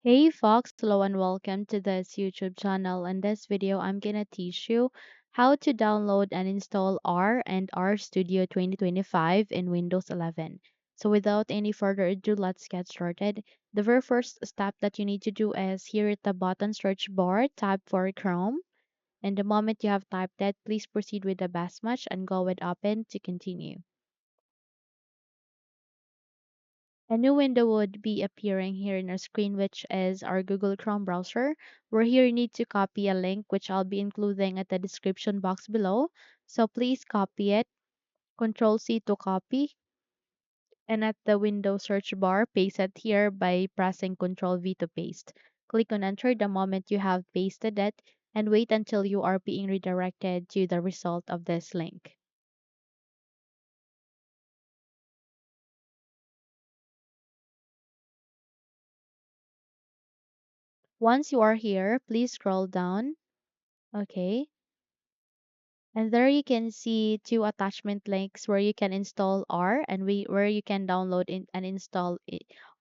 Hey Fox, hello and welcome to this YouTube channel. In this video, I'm gonna teach you how to download and install R and Rstudio 2025 in Windows 11. So without any further ado, let's get started. The very first step that you need to do is here at the bottom search bar, type for Chrome. And the moment you have typed that, please proceed with the best match and go with open to continue. A new window would be appearing here in our screen, which is our Google Chrome browser. Where here you need to copy a link, which I'll be including at the description box below. So please copy it, Control C to copy, and at the window search bar, paste it here by pressing Control V to paste. Click on enter the moment you have pasted it, and wait until you are being redirected to the result of this link. Once you are here, please scroll down. Okay. And there you can see two attachment links where you can install R and where you can download and install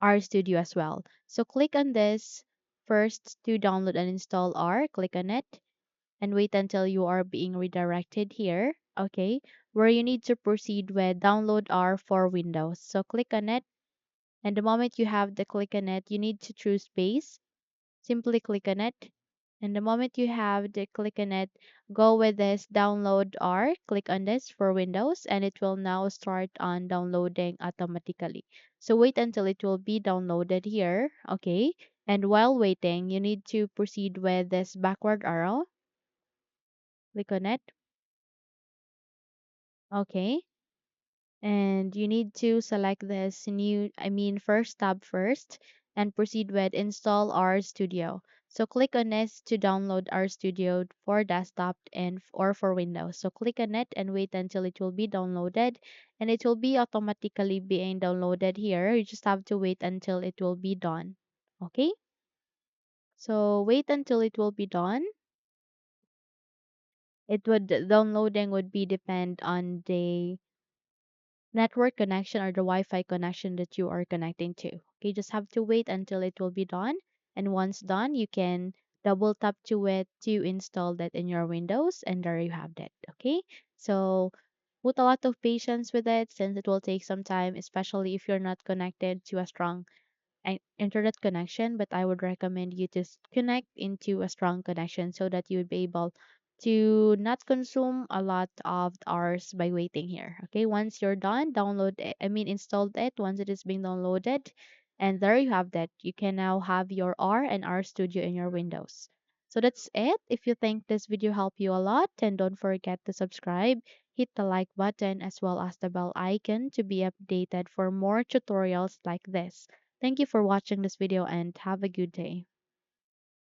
RStudio as well. So click on this first to download and install R. Click on it and wait until you are being redirected here. Okay, where you need to proceed with download R for Windows. So click on it, and the moment you have the click on it, you need to choose space. Simply click on it. And the moment you have the click on it, go with this download R, click on this for Windows, and it will now start on downloading automatically. So wait until it will be downloaded here, okay? And while waiting, you need to proceed with this backward arrow. Click on it, okay? And you need to select this first tab first and proceed with install RStudio. So click on this to download RStudio for desktop and or for Windows. So click on it and wait until it will be downloaded, and it will be automatically being downloaded here. You just have to wait until it will be done. Okay? So wait until it will be done. Downloading would be depend on the network connection or the Wi-Fi connection that you are connecting to. Okay, just have to wait until it will be done. And once done, you can double tap to it to install that in your Windows, and there you have that. Okay, so put a lot of patience with it since it will take some time, especially if you're not connected to a strong internet connection, but I would recommend you to connect into a strong connection so that you would be able to not consume a lot of hours by waiting here. Okay, once you're done, installed it once it is being downloaded, and there you have that. You can now have your R and R Studio in your Windows. So that's it. If you think this video helped you a lot, then don't forget to subscribe, hit the like button as well as the bell icon to be updated for more tutorials like this. Thank you for watching this video and have a good day.